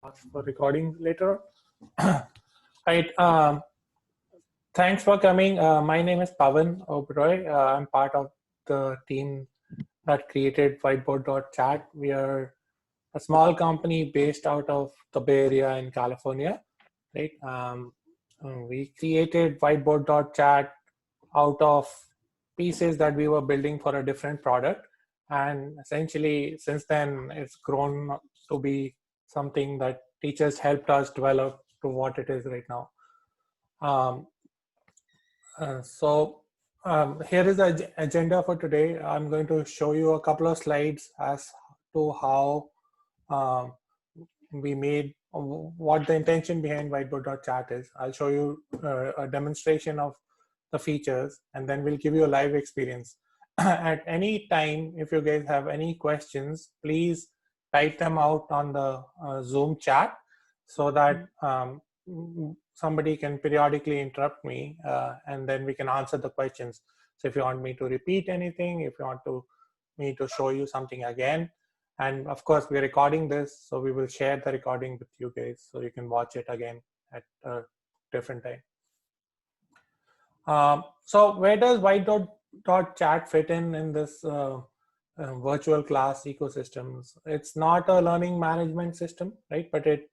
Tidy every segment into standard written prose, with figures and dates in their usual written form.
for recording later. Right. Thanks for coming. My name is Pavan Oberoi. I'm part of the team that created Whiteboard.chat. We are a small company based out of the Bay Area in California. Right. We created Whiteboard.chat out of pieces that we were building for a different product. And essentially, since then, it's grown to be something that teachers helped us develop to what it is right now. Here is the agenda for today. I'm going to show you a couple of slides as to how we made what the intention behind Whiteboard.chat is. I'll show you a demonstration of the features, and then we'll give you a live experience. At any time, if you guys have any questions, please type them out on the Zoom chat so that somebody can periodically interrupt me and then we can answer the questions. So if you want me to repeat anything, if you want me to show you something again, and of course we're recording this, so we will share the recording with you guys so you can watch it again at a different time. So where does Whiteboard.chat fit in this virtual class ecosystems? It's not a learning management system, right? But it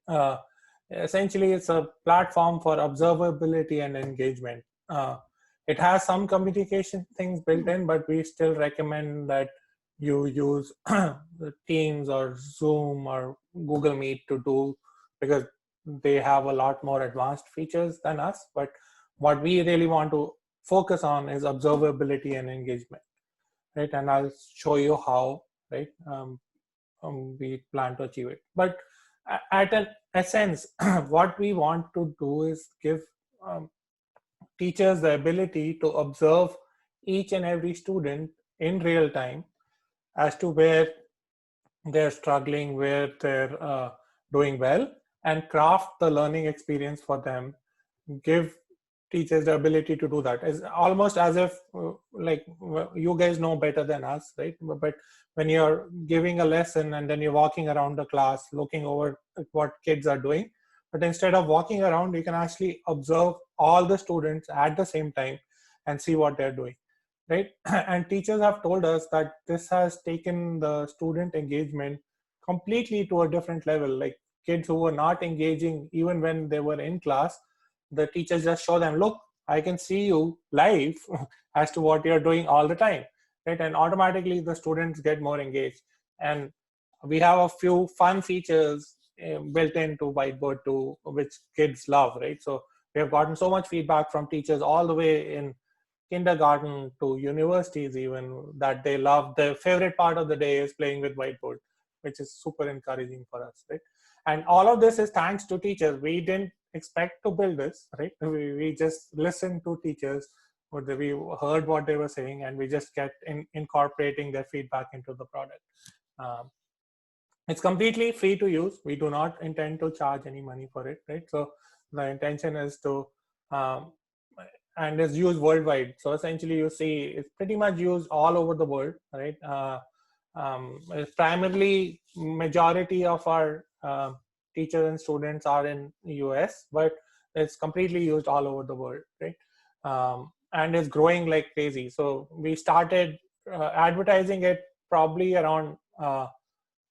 essentially it's a platform for observability and engagement. It has some communication things built in, but we still recommend that you use Teams or Zoom or Google Meet to do, because they have a lot more advanced features than us. But what we really want to focus on is observability and engagement, right? And I'll show you how, right? We plan to achieve it. But at an essence, what we want to do is give teachers the ability to observe each and every student in real time as to where they're struggling, where they're doing well, and craft the learning experience for them. Give teachers the ability to do that. It's almost as if like you guys know better than us, right? But when you're giving a lesson and then you're walking around the class looking over what kids are doing, but instead of walking around, you can actually observe all the students at the same time and see what they're doing, right? And teachers have told us that this has taken the student engagement completely to a different level. Like kids who were not engaging even when they were in class, the teachers just show them, look, I can see you live as to what you're doing all the time, right? And automatically the students get more engaged. And we have a few fun features built into Whiteboard too, which kids love, right? So we have gotten so much feedback from teachers all the way in kindergarten to universities even, that they love, their favorite part of the day is playing with Whiteboard, which is super encouraging for us, right? And all of this is thanks to teachers. We didn't expect to build this, right? We just listened to teachers, we heard what they were saying, and we just kept incorporating their feedback into the product. It's completely free to use. We do not intend to charge any money for it, right? So the intention is to, and is used worldwide. So essentially you see it's pretty much used all over the world, right? It's primarily majority of our teachers and students are in the US, but it's completely used all over the world, right? And it's growing like crazy. So we started advertising it probably around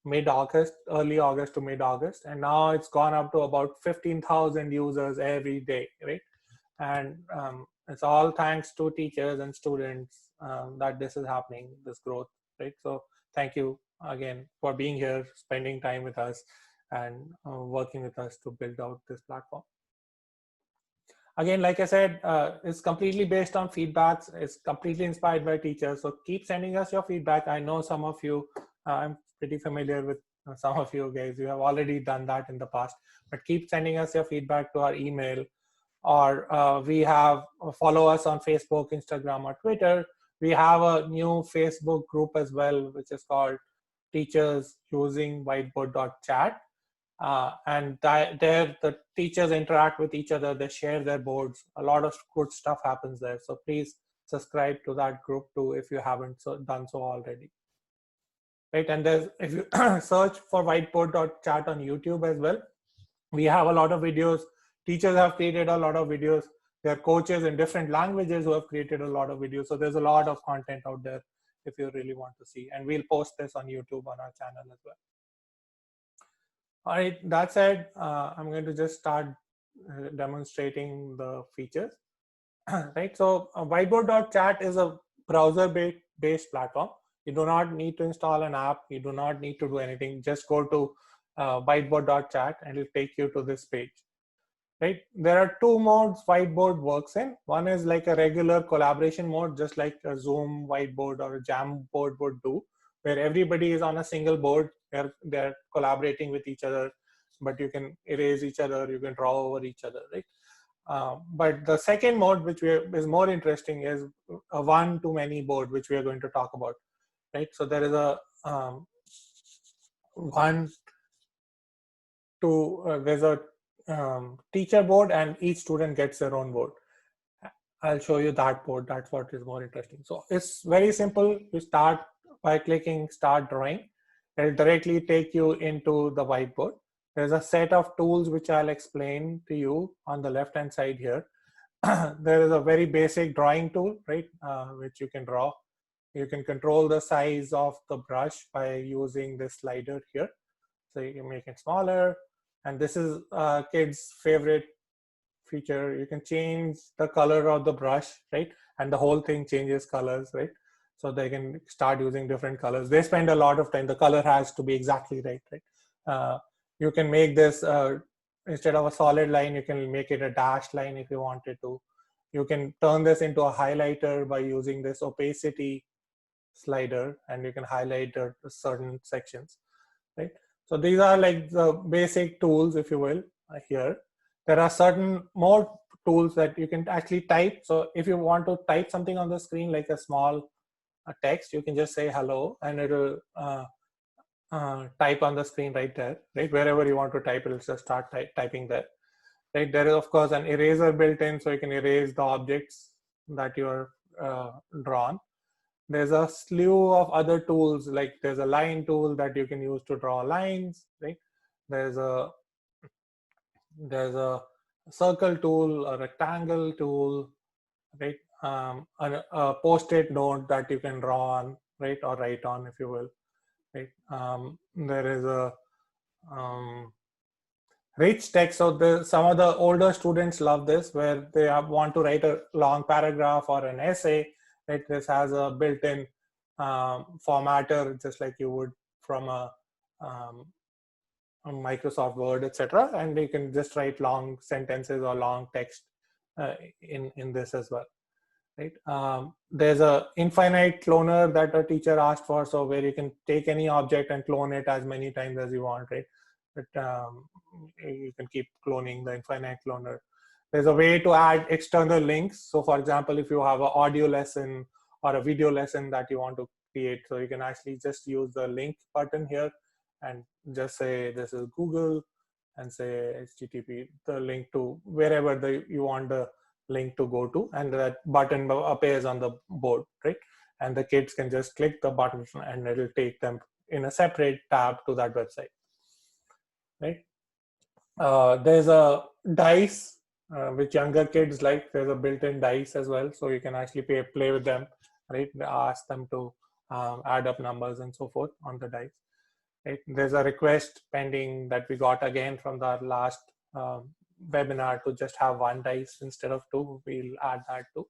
mid-August, early August to mid-August, and now it's gone up to about 15,000 users every day, right? And it's all thanks to teachers and students that this is happening, this growth, right? So thank you again for being here, spending time with us, and working with us to build out this platform. Again, like I said, it's completely based on feedbacks. It's completely inspired by teachers. So keep sending us your feedback. I know some of you, I'm pretty familiar with some of you guys. You have already done that in the past, but keep sending us your feedback to our email, or we have follow us on Facebook, Instagram, or Twitter. We have a new Facebook group as well, which is called Teachers Using Whiteboard.chat. And there the teachers interact with each other, they share their boards, a lot of good stuff happens there. So please subscribe to that group too if you haven't done so already, right? And there's, if you search for Whiteboard.chat on YouTube as well, We have a lot of videos. Teachers have created a lot of videos. There are coaches in different languages who have created a lot of videos. So there's a lot of content out there if you really want to see. And we'll post this on YouTube on our channel as well. All right, that said, I'm going to just start demonstrating the features. Right, so Whiteboard.chat is a browser-based platform. You do not need to install an app. You do not need to do anything. Just go to Whiteboard.chat and it'll take you to this page. Right, there are two modes Whiteboard works in. One is like a regular collaboration mode, just like a Zoom whiteboard or a Jamboard would do, where everybody is on a single board. They're collaborating with each other, but you can erase each other, you can draw over each other, right? But the second mode, which is more interesting, is a one-to-many board, which we are going to talk about, right? So there is a there's a teacher board, and each student gets their own board. I'll show you that board. That's what is more interesting. So it's very simple. You start by clicking Start Drawing. It'll directly take you into the whiteboard. There's a set of tools which I'll explain to you on the left-hand side here. There is a very basic drawing tool, right, which you can draw. You can control the size of the brush by using this slider here. So you can make it smaller. And this is kids' favorite feature. You can change the color of the brush, right? And the whole thing changes colors, right? So they can start using different colors. They spend a lot of time. The color has to be exactly right, right? You can make this, instead of a solid line, you can make it a dashed line if you wanted to. You can turn this into a highlighter by using this opacity slider, and you can highlight certain sections, right? So these are like the basic tools, if you will, here. There are certain more tools that you can actually type. So if you want to type something on the screen, like a small text, you can just say hello, and it'll type on the screen right there, right? Wherever you want to type, it'll just start typing there, right? There is, of course, an eraser built in, so you can erase the objects that you're drawn. There's a slew of other tools, like there's a line tool that you can use to draw lines, right? There's a circle tool, a rectangle tool, right? A post-it note that you can draw on, right, or write on, if you will, right? There is a rich text. So some of the older students love this, where they want to write a long paragraph or an essay, right? This has a built-in formatter, just like you would from a Microsoft Word, etc. And you can just write long sentences or long text in this as well, right? There's a infinite cloner that a teacher asked for, so where you can take any object and clone it as many times as you want, right? But you can keep cloning the infinite cloner. There's a way to add external links. So for example, if you have an audio lesson or a video lesson that you want to create, so you can actually just use the link button here and just say this is Google, and say HTTP, the link to wherever you want the link to go to, and that button appears on the board, right? And the kids can just click the button and it'll take them in a separate tab to that website, right? There's a dice, which younger kids like. There's a built-in dice as well, so you can actually play with them, right? Ask them to add up numbers and so forth on the dice. Right? There's a request pending that we got again from the last webinar to just have one dice instead of two. We'll add that too,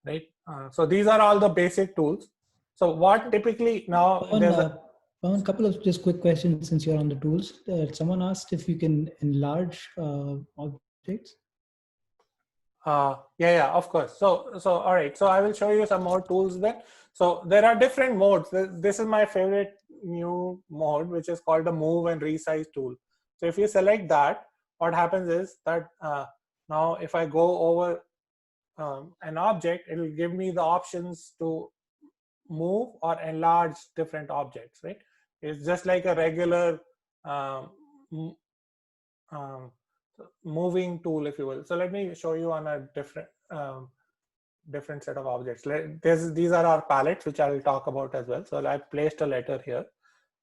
right? So these are all the basic tools. So what typically now there's a couple of just quick questions since you're on the tools. Someone asked if you can enlarge objects. Yeah, of course. So all right. So I will show you some more tools then. So there are different modes. This is my favorite new mode, which is called the Move and Resize tool. So if you select that, what happens is that now if I go over an object, it will give me the options to move or enlarge different objects, right? It's just like a regular moving tool, if you will. So let me show you on a different set of objects. These are our palettes, which I will talk about as well. So I placed a letter here.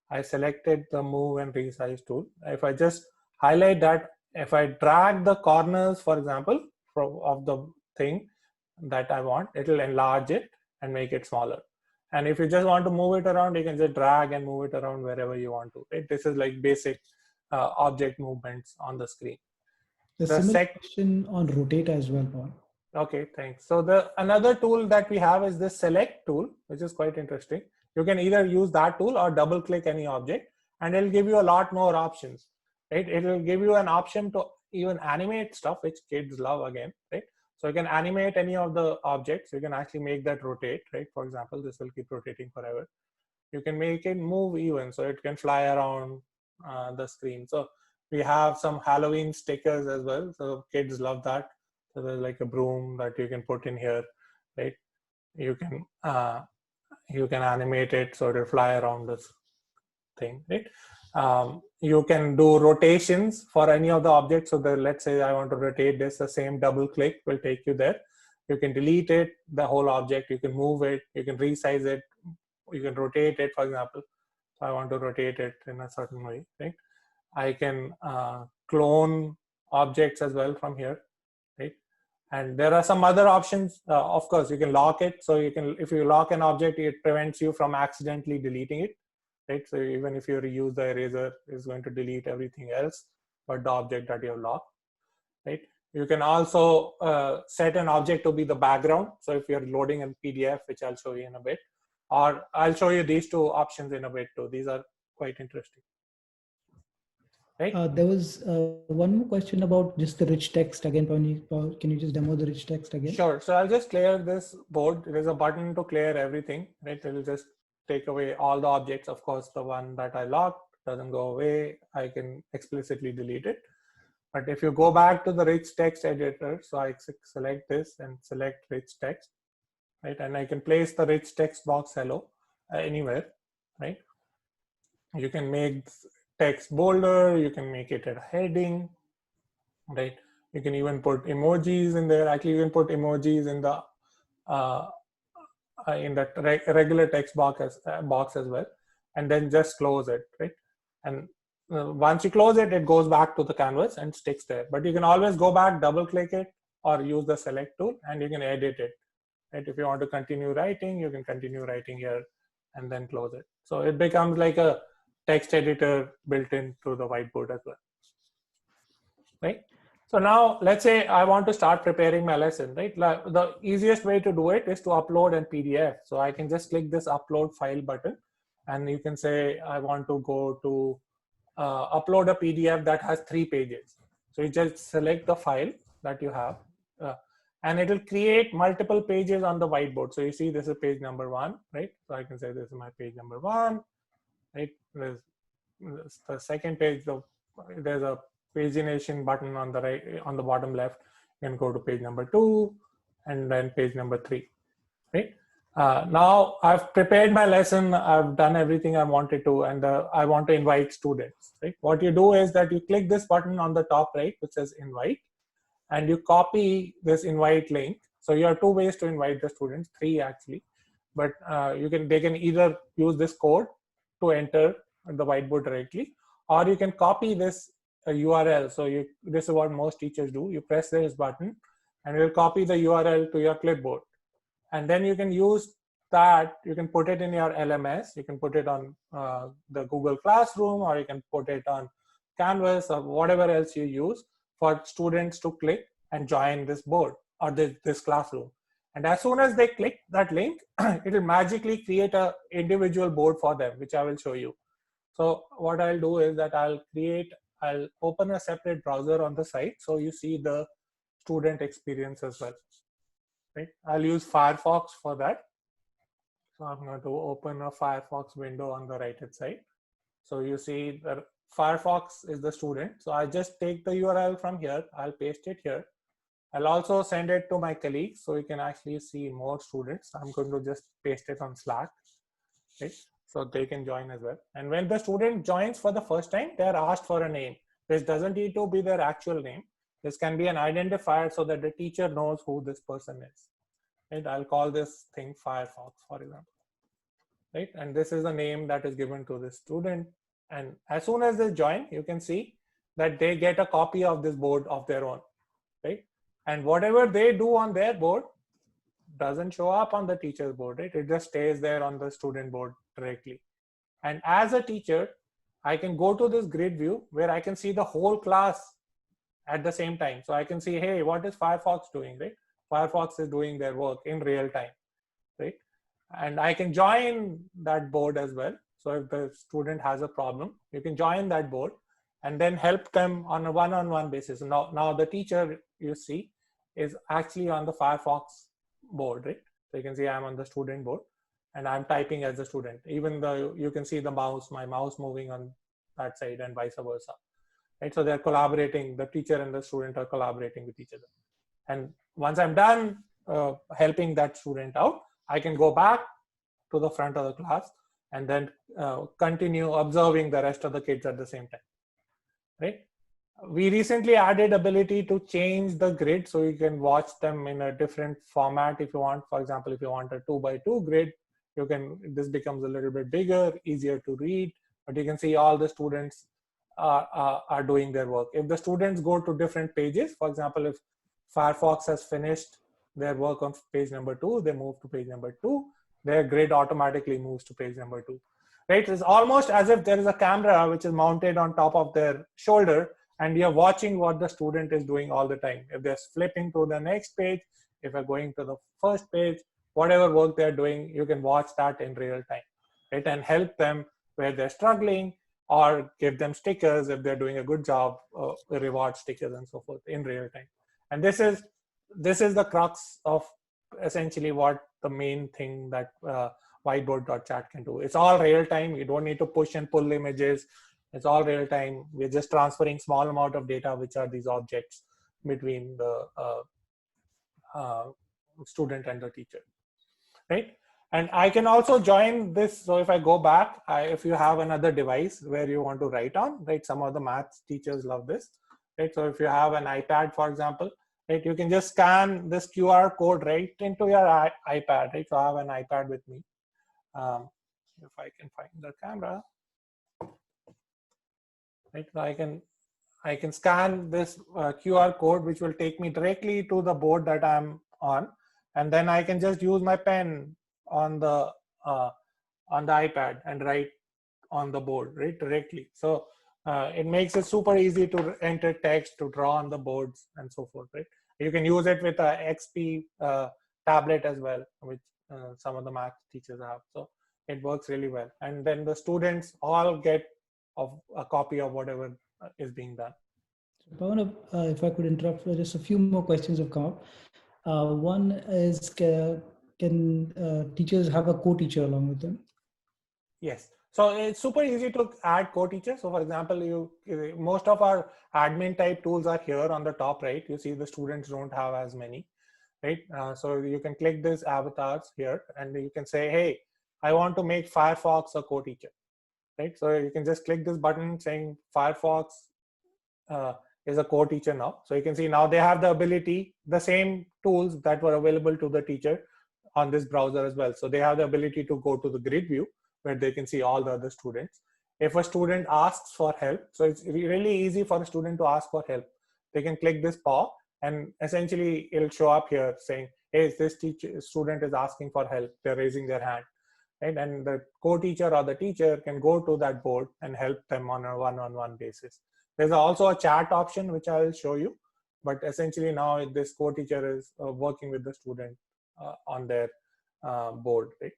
I selected the Move and Resize tool. If I just highlight that. If I drag the corners, for example, of the thing that I want, it will enlarge it and make it smaller. And if you just want to move it around, you can just drag and move it around wherever you want to. Right? This is like basic object movements on the screen. The similar question on rotate as well, Paul. Okay, thanks. So the another tool that we have is this select tool, which is quite interesting. You can either use that tool or double click any object, and it'll give you a lot more options, right? It will give you an option to even animate stuff, which kids love again, right? So you can animate any of the objects. You can actually make that rotate, right? For example, this will keep rotating forever. You can make it move even, so it can fly around the screen. So we have some Halloween stickers as well. So kids love that. So there's like a broom that you can put in here, right? You can animate it so it'll fly around this thing, right? You can do rotations for any of the objects. So let's say I want to rotate this, the same double click will take you there. You can delete it, the whole object. You can move it. You can resize it. You can rotate it, for example. So I want to rotate it in a certain way, right? I can clone objects as well from here, right? And there are some other options. Of course, you can lock it. So you can, if you lock an object, it prevents you from accidentally deleting it, right? So even if you reuse the eraser, it's going to delete everything else but the object that you have locked, right? You can also set an object to be the background. So if you're loading a PDF, which I'll show you in a bit, or I'll show you these two options in a bit too. These are quite interesting. Right? There was one more question about just the rich text again. Paul, can you just demo the rich text again? Sure. So I'll just clear this board. There's a button to clear everything, right? It will just take away all the objects. Of course, the one that I locked doesn't go away. I can explicitly delete it. But if you go back to the rich text editor, so I select this and select rich text, right? And I can place the rich text box hello anywhere, right? You can make text bolder, you can make it a heading, right? You can even put emojis in there. Actually, you can put emojis in the regular text box as well, and then just close it, right? And once you close it, it goes back to the canvas and sticks there. But you can always go back, double click it, or use the select tool, and you can edit it, right? If you want to continue writing, you can continue writing here and then close it. So it becomes like a text editor built into the whiteboard as well, right? So now let's say I want to start preparing my lesson, right? The easiest way to do it is to upload a PDF. So I can just click this upload file button, and you can say I want to go to upload a PDF that has 3 pages. So you just select the file that you have, and it will create multiple pages on the whiteboard. So you see this is page number 1, right? So I can say this is my page number 1, right? There's the second page, there's a pagination button on the right, on the bottom left. You can go to page number 2 and then page number 3, right? Now I've prepared my lesson, I've done everything I wanted to, and I want to invite students, right? What you do is that you click this button on the top right, which says invite, and you copy this invite link. So you have 2 ways to invite the students, 3 actually, but they can either use this code to enter the whiteboard directly, or you can copy this URL. So this is what most teachers do. You press this button and you'll copy the URL to your clipboard. And then you can use that, you can put it in your LMS, you can put it on the Google Classroom, or you can put it on Canvas or whatever else you use for students to click and join this board or this classroom. And as soon as they click that link, it will magically create an individual board for them, which I will show you. So what I'll do is that I'll open a separate browser on the site, so you see the student experience as well. Right? I'll use Firefox for that. So I'm going to open a Firefox window on the right hand side. So you see that Firefox is the student. So I just take the URL from here, I'll paste it here. I'll also send it to my colleagues so you can actually see more students. I'm going to just paste it on Slack, right? So they can join as well. And when the student joins for the first time, they're asked for a name. This doesn't need to be their actual name. This can be an identifier so that the teacher knows who this person is. Right? I'll call this thing Firefox, for example. Right? And this is the name that is given to the student. And as soon as they join, you can see that they get a copy of this board of their own, right? And whatever they do on their board doesn't show up on the teacher's board, right? It just stays there on the student board directly. And as a teacher, I can go to this grid view where I can see the whole class at the same time. So I can see, hey, what is Firefox doing, right? Firefox is doing their work in real time, right? And I can join that board as well. So if the student has a problem, you can join that board and then help them on a one-on-one basis. Now the teacher, you see, is actually on the Firefox board, right? So you can see I'm on the student board and I'm typing as a student. Even though you can see the mouse, my mouse moving on that side and vice versa, right? So they're collaborating, the teacher and the student are collaborating with each other. And once I'm done helping that student out, I can go back to the front of the class and then continue observing the rest of the kids at the same time, right? We recently added ability to change the grid so you can watch them in a different format if you want. For example, if you want a 2x2 grid, you can, this becomes a little bit bigger, easier to read, but you can see all the students are doing their work. If the students go to different pages, for example, if Firefox has finished their work on page number 2, they move to page number 2, their grid automatically moves to page number 2, right? It's almost as if there is a camera which is mounted on top of their shoulder and you're watching what the student is doing all the time. If they're flipping to the next page, if they're going to the first page, whatever work they're doing, you can watch that in real time, right? And help them where they're struggling, or give them stickers if they're doing a good job, reward stickers and so forth in real time. And this is the crux of essentially what the main thing that Whiteboard.chat can do. It's all real time. You don't need to push and pull images. It's all real time. We're just transferring small amount of data, which are these objects between the student and the teacher, right? And I can also join this. So if I go back, if you have another device where you want to write on, right? Some of the math teachers love this, right? So if you have an iPad, for example, right, you can just scan this QR code right into your iPad, right? So I have an iPad with me. If I can find the camera, right? So I can scan this QR code, which will take me directly to the board that I'm on, and then I can just use my pen on the iPad and write on the board, right, directly. So it makes it super easy to enter text, to draw on the boards and so forth, right? You can use it with a XP tablet as well, which some of the math teachers have. So it works really well. And then the students all get a copy of whatever is being done. Pawan, if I could interrupt, just a few more questions have come up. One is, can teachers have a co-teacher along with them? Yes. So it's super easy to add co-teacher. So for example, most of our admin type tools are here on the top right. You see the students don't have as many, right? So you can click this avatars here and you can say, hey, I want to make Firefox a co-teacher, right? So you can just click this button saying Firefox is a co-teacher now. So you can see now they have the ability, the same tools that were available to the teacher on this browser as well. So they have the ability to go to the grid view where they can see all the other students. If a student asks for help, so it's really easy for a student to ask for help. They can click this paw and essentially it'll show up here saying, hey, this student is asking for help. They're raising their hand, right? And the co-teacher or the teacher can go to that board and help them on a one-on-one basis. There's also a chat option, which I will show you. But essentially now this co-teacher is working with the student on their board, right?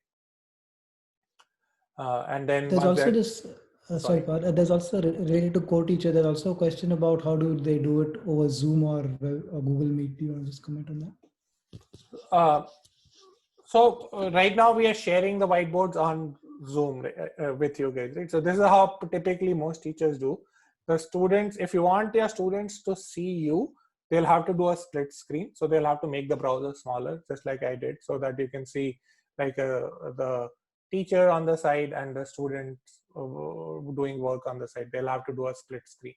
And then there's also this, there's also related to co-teacher, there's also a question about how do they do it over Zoom or Google Meet. Do you want to just comment on that? So right now we are sharing the whiteboards on Zoom with you guys, right? So this is how typically most teachers do. The students, if you want your students to see you, they'll have to do a split screen. So they'll have to make the browser smaller, just like I did, so that you can see like the teacher on the side and the students doing work on the side. They'll have to do a split screen,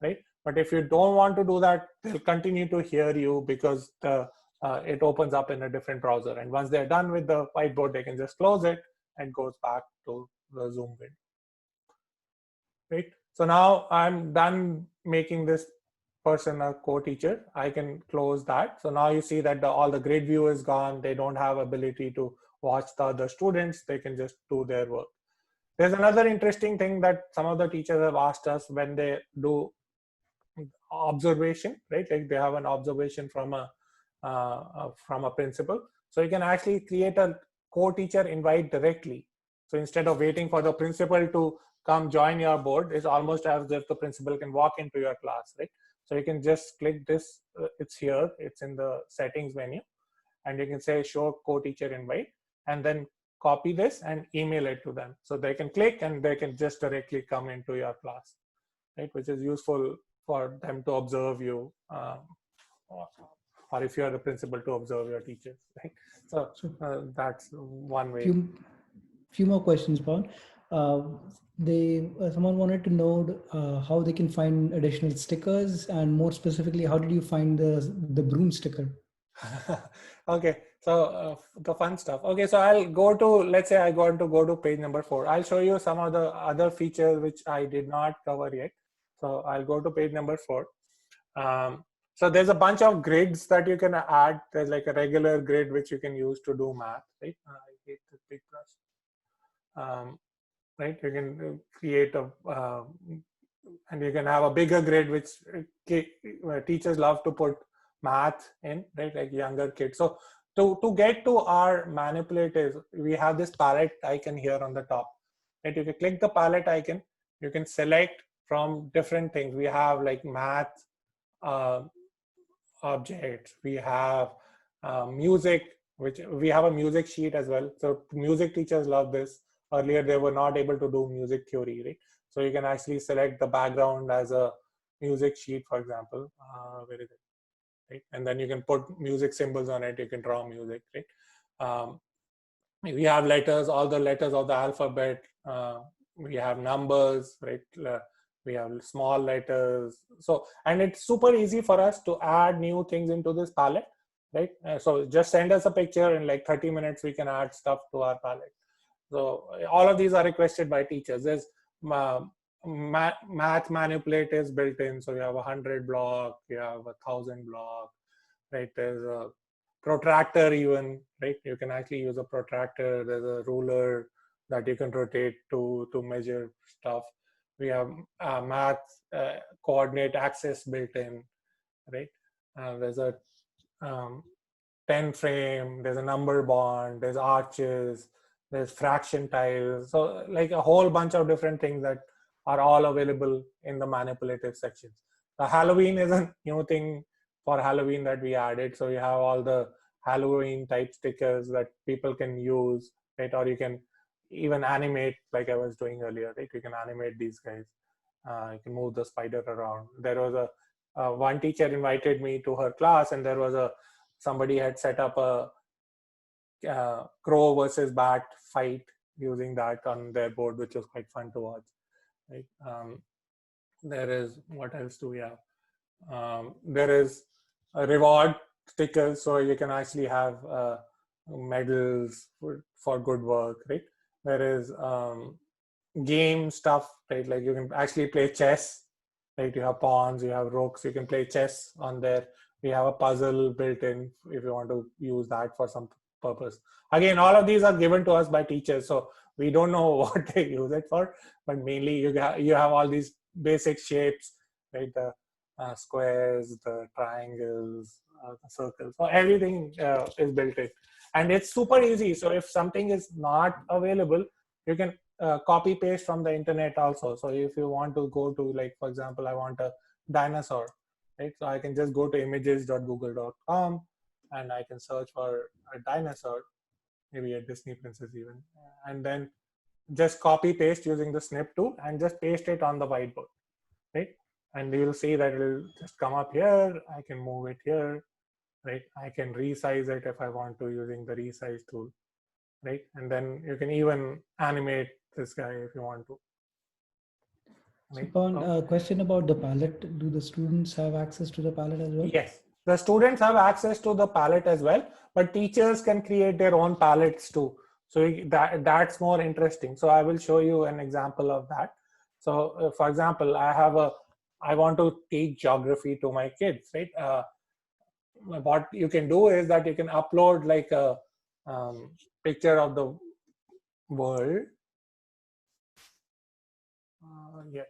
right? But if you don't want to do that, they'll continue to hear you because it opens up in a different browser. And once they're done with the whiteboard, they can just close it and goes back to the Zoom window, right? So now I'm done making this person a co-teacher. I can close that. So now you see that all the grid view is gone. They don't have ability to watch the other students. They can just do their work. There's another interesting thing that some of the teachers have asked us when they do observation, right? Like they have an observation from a principal. So you can actually create a co-teacher invite directly. So instead of waiting for the principal to come join your board, it's almost as if the principal can walk into your class, right? So you can just click this. It's here. It's in the settings menu, and you can say show co-teacher invite, and then copy this and email it to them. So they can click and they can just directly come into your class, right? Which is useful for them to observe you, or if you are the principal, to observe your teachers, right? So that's one way. Few more questions, Paul. Someone wanted to know how they can find additional stickers, and more specifically, how did you find the broom sticker? Okay, so the fun stuff. Okay, so I'll go to, let's say I want to go to page number 4. I'll show you some of the other features which I did not cover yet. So I'll go to page number 4. So there's a bunch of grids that you can add. There's like a regular grid which you can use to do math, right? I hate the big brush. Right, you can create a and you can have a bigger grid which teachers love to put math in, right? Like younger kids. So to get to our manipulatives, we have this palette icon here on the top, right? If you click the palette icon, you can select from different things. We have like math objects, we have music, which we have a music sheet as well. So music teachers love this. Earlier they were not able to do music theory, right? So you can actually select the background as a music sheet, for example. Where is it? Right? And then you can put music symbols on it. You can draw music, right? We have letters, all the letters of the alphabet. We have numbers, right? We have small letters. So, and it's super easy for us to add new things into this palette, right? So just send us a picture. In like 30 minutes, we can add stuff to our palette. So all of these are requested by teachers. There's math manipulatives built in. So you have 100 block, you have 1,000 block, right? There's a protractor even, right? You can actually use a protractor. There's a ruler that you can rotate to measure stuff. We have math coordinate access built in, right? There's a 10 frame, there's a number bond, there's arches, there's fraction tiles. So like a whole bunch of different things that are all available in the manipulative sections. The Halloween is a new thing for Halloween that we added. So you have all the Halloween type stickers that people can use, right? Or you can even animate, like I was doing earlier, right? You can animate these guys. You can move the spider around. There was one teacher invited me to her class, and there was somebody had set up a crow versus bat fight using that on their board, which was quite fun to watch. Right? There is, what else do we have? There is a reward stickers, so you can actually have medals for good work, right? There is game stuff, right? Like you can actually play chess, right? You have pawns, you have rooks, you can play chess on there. We have a puzzle built in if you want to use that for some purpose. Again, all of these are given to us by teachers, so we don't know what they use it for, but mainly you have all these basic shapes, right? The squares, the triangles, the circles. So everything is built in, and it's super easy. So if something is not available, you can copy paste from the internet also. So if you want to go to, like, for example, I want a dinosaur, right? So I can just go to images.google.com and I can search for a dinosaur, maybe a Disney princess even, and then just copy paste using the snip tool and just paste it on the whiteboard, right? And you'll see that it'll just come up here. I can move it here, right? I can resize it if I want to using the resize tool, right? And then you can even animate this guy if you want to. Right? So, a question about the palette. Do the students have access to the palette as well? Yes, the students have access to the palette as well, but teachers can create their own palettes too. So that's more interesting. So I will show you an example of that. So for example, I want to teach geography to my kids, right? What you can do is that you can upload like a picture of the world. Yeah,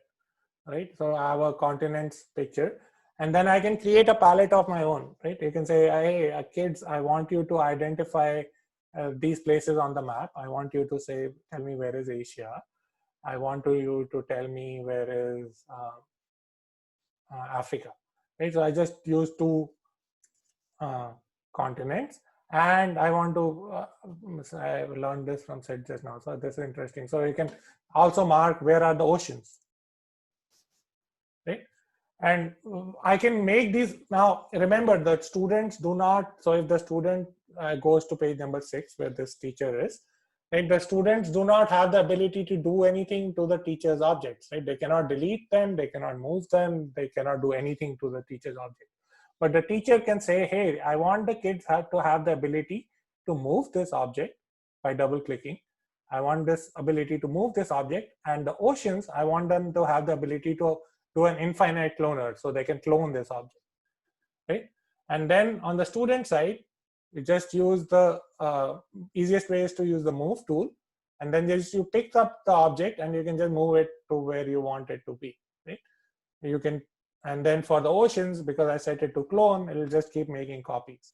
right. So I have a continents picture, and then I can create a palette of my own, right? You can say, hey, kids, I want you to identify these places on the map. I want you to say, tell me where is Asia. I want you to tell me where is Africa, right? So I just use two continents, and I want to I learned this from Sid just now, so this is interesting. So you can also mark where are the oceans, right? And I can make these. Now remember that students do not, so if the student goes to page number 6 where this teacher is, right, the students do not have the ability to do anything to the teacher's objects, right? They cannot delete them, they cannot move them, they cannot do anything to the teacher's object. But the teacher can say, hey, I want the kids to have the ability to move this object by double clicking. I want this ability to move this object, and the oceans, I want them to have the ability to do an infinite cloner, so they can clone this object, right? And then on the student side, you just use the easiest way is to use the move tool, and then just you pick up the object and you can just move it to where you want it to be, right? You can, and then for the oceans, because I set it to clone, it will just keep making copies,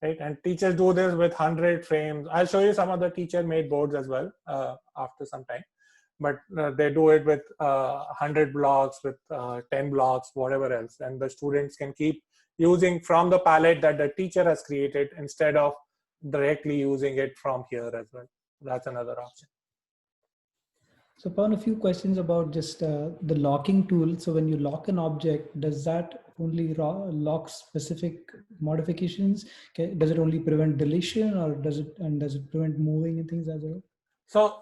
right? And teachers do this with 100 frames. I'll show you some of the teacher made boards as well after some time, but they do it with 100 blocks, with 10 blocks, whatever else, and the students can keep using from the palette that the teacher has created instead of directly using it from here as well. That's another option. So Pawan, a few questions about just the locking tool. So when you lock an object, does that only lock specific modifications? Does it only prevent deletion, or does it prevent moving and things as well? So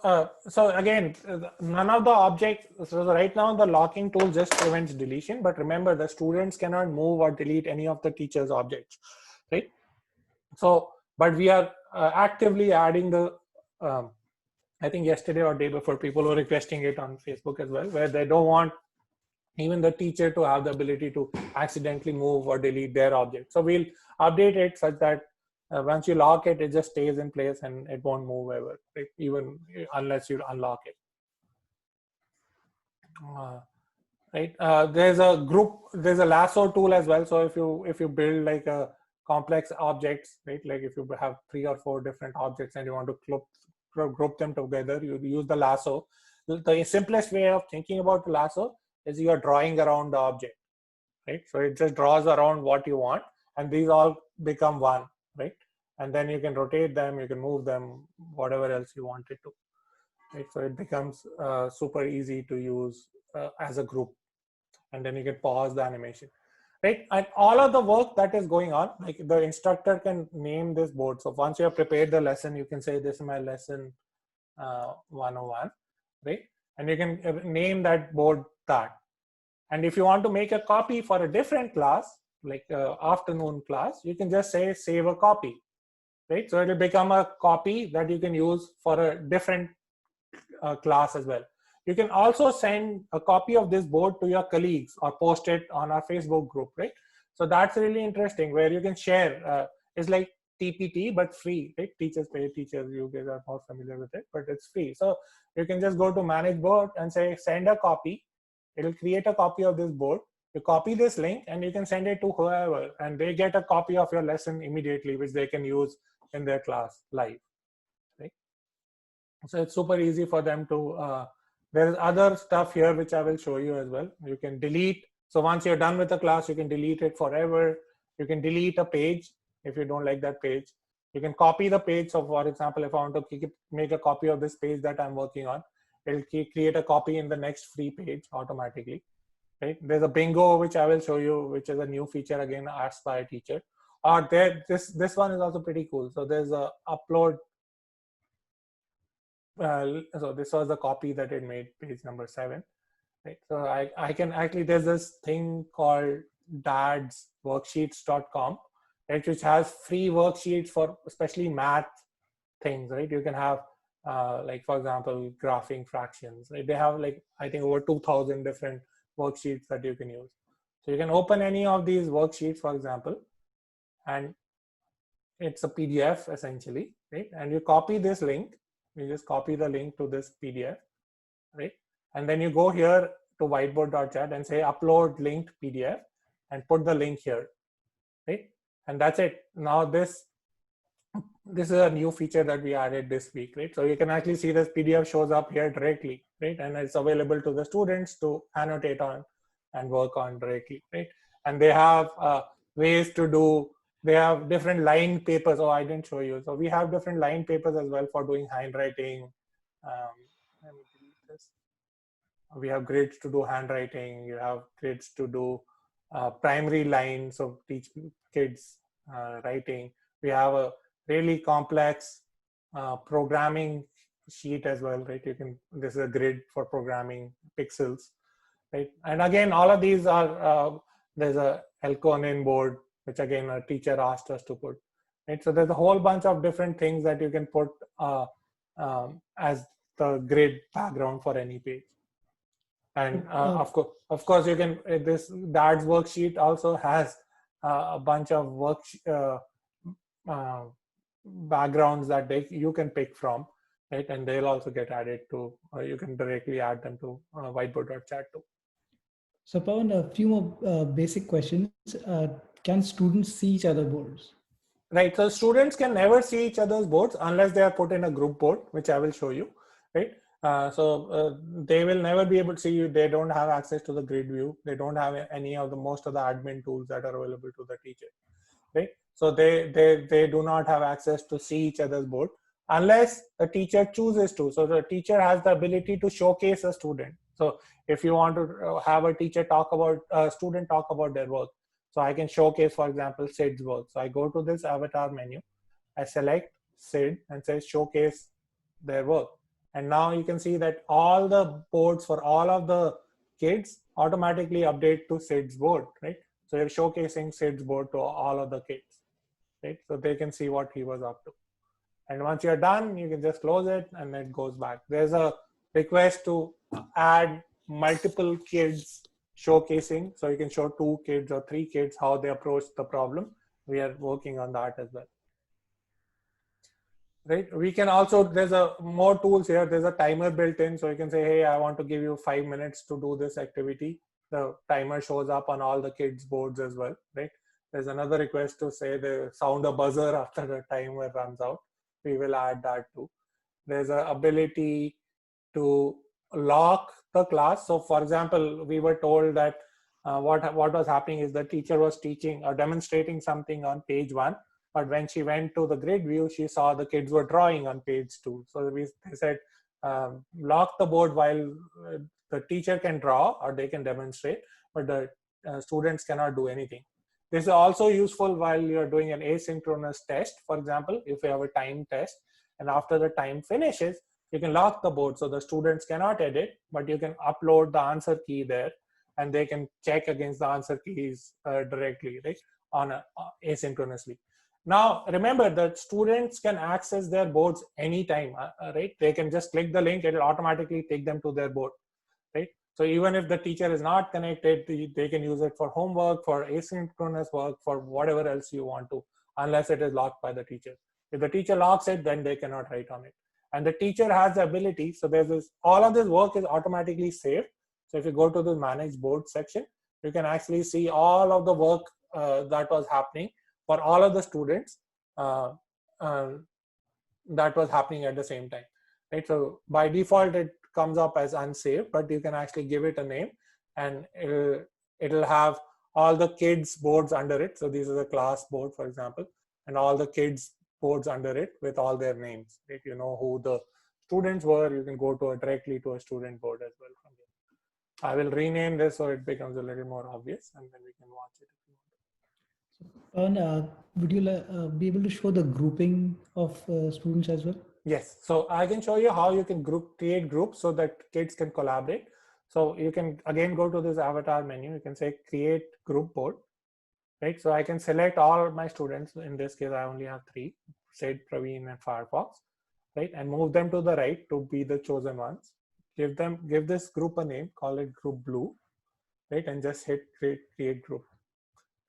again, none of the objects, so right now the locking tool just prevents deletion, but remember the students cannot move or delete any of the teacher's objects, right? So, but we are actively adding the, I think yesterday or day before, people were requesting it on Facebook as well, where they don't want even the teacher to have the ability to accidentally move or delete their object. So we'll update it such that once you lock it, it just stays in place and it won't move ever, right? Even unless you unlock it. Right. There's a lasso tool as well. So if you build like a complex objects, right? Like if you have 3 or 4 different objects and you want to group them together, you use the lasso. The simplest way of thinking about the lasso is you are drawing around the object, right? So it just draws around what you want, and these all become one, right? And then you can rotate them, you can move them, whatever else you want it to, right? So it becomes super easy to use as a group, and then you can pause the animation, right? And all of the work that is going on, like the instructor can name this board. So once you have prepared the lesson, you can say this is my lesson 101, right? And you can name that board that. And if you want to make a copy for a different class, like afternoon class, you can just say save a copy, right? So it will become a copy that you can use for a different class as well. You can also send a copy of this board to your colleagues or post it on our Facebook group, right? So that's really interesting, where you can share. It's like TPT, but free, right? Teachers pay teachers, you guys are more familiar with it, but it's free. So you can just go to manage board and say, send a copy. It'll create a copy of this board. You copy this link and you can send it to whoever, and they get a copy of your lesson immediately, which they can use in their class live, right? So it's super easy for them to, there is other stuff here which I will show you as well. You can delete. So once you're done with the class, you can delete it forever. You can delete a page if you don't like that page. You can copy the page. So for example, if I want to make a copy of this page that I'm working on, it'll create a copy in the next free page automatically, right? There's a bingo, which I will show you, which is a new feature again asked by a teacher. Or this one is also pretty cool. So there's a upload. So this was the copy that it made, page number 7, right? So I can actually, there's this thing called dadsworksheets.com, right, which has free worksheets for especially math things, right? You can have like for example, graphing fractions. Right? They have like, I think, over 2,000 different worksheets that you can use. So you can open any of these worksheets, for example, and it's a PDF essentially, right? And you copy this link. You just copy the link to this PDF, right? And then you go here to Whiteboard.chat and say upload linked PDF and put the link here, right? And that's it. Now this is a new feature that we added this week, right? So you can actually see this PDF shows up here directly, right? And it's available to the students to annotate on and work on directly, right? And they have ways to do, they have different line papers. Oh, I didn't show you. So we have different line papers as well for doing handwriting. Let me delete this. We have grids to do handwriting. You have grids to do primary lines, so teach kids writing. We have a really complex programming sheet as well, right? You can, this is a grid for programming pixels, right? And again, all of these are, there's a Elkonin board, which again, a teacher asked us to put, right? So there's a whole bunch of different things that you can put as the grid background for any page. And of course, you can, this dad's worksheet also has a bunch of backgrounds that you can pick from, right? And they'll also get added to, you can directly add them to Whiteboard.chat too. So Pawan, a few more basic questions. Can students see each other boards? Right, so students can never see each other's boards unless they are put in a group board, which I will show you, right? They will never be able to see you. They don't have access to the grid view. They don't have any of the most of the admin tools that are available to the teacher, right? So they do not have access to see each other's board unless the teacher chooses to. So the teacher has the ability to showcase a student. So if you want to have a teacher talk about, a student talk about their work, so I can showcase, for example, Sid's work. So I go to this avatar menu, I select Sid and say showcase their work. And now you can see that all the boards for all of the kids automatically update to Sid's board, right? So you're showcasing Sid's board to all of the kids, right? So they can see what he was up to. And once you're done, you can just close it and it goes back. There's a request to add multiple kids showcasing. So you can show 2 kids or 3 kids how they approach the problem. We are working on that as well. Right? We can also, there's a more tools here. There's a timer built in. So you can say, hey, I want to give you 5 minutes to do this activity. The timer shows up on all the kids' boards as well, right? There's another request to say they sound a buzzer after the timer runs out. We will add that too. There's an ability to lock the class. So for example, we were told that what was happening is the teacher was teaching or demonstrating something on page 1, but when she went to the grid view, she saw the kids were drawing on page 2. So they said, lock the board while the teacher can draw or they can demonstrate, but the students cannot do anything. This is also useful while you're doing an asynchronous test. For example, if you have a time test and after the time finishes, you can lock the board so the students cannot edit, but you can upload the answer key there and they can check against the answer keys directly, right, on asynchronously. Now, remember that students can access their boards anytime, right? They can just click the link, it will automatically take them to their board, right? So even if the teacher is not connected, they can use it for homework, for asynchronous work, for whatever else you want to, unless it is locked by the teacher. If the teacher locks it, then they cannot write on it. And the teacher has the ability, so there's this, all of this work is automatically saved. So if you go to the manage board section, you can actually see all of the work that was happening for all of the students that was happening at the same time, right? So by default, it comes up as unsaved, but you can actually give it a name and it'll have all the kids boards under it. So this is a class board, for example, and all the kids boards under it with all their names. If you know who the students were, you can go to directly to a student board as well from here. I will rename this so it becomes a little more obvious, and then we can watch it if you want. And would you be able to show the grouping of students as well? Yes, so I can show you how you can create groups so that kids can collaborate. So you can again go to this avatar menu. You can say create group board, right? So I can select all my students. In this case, I only have 3, Sid, Praveen, and Firefox, right? And move them to the right to be the chosen ones. Give this group a name, call it group blue, right? And just hit create group,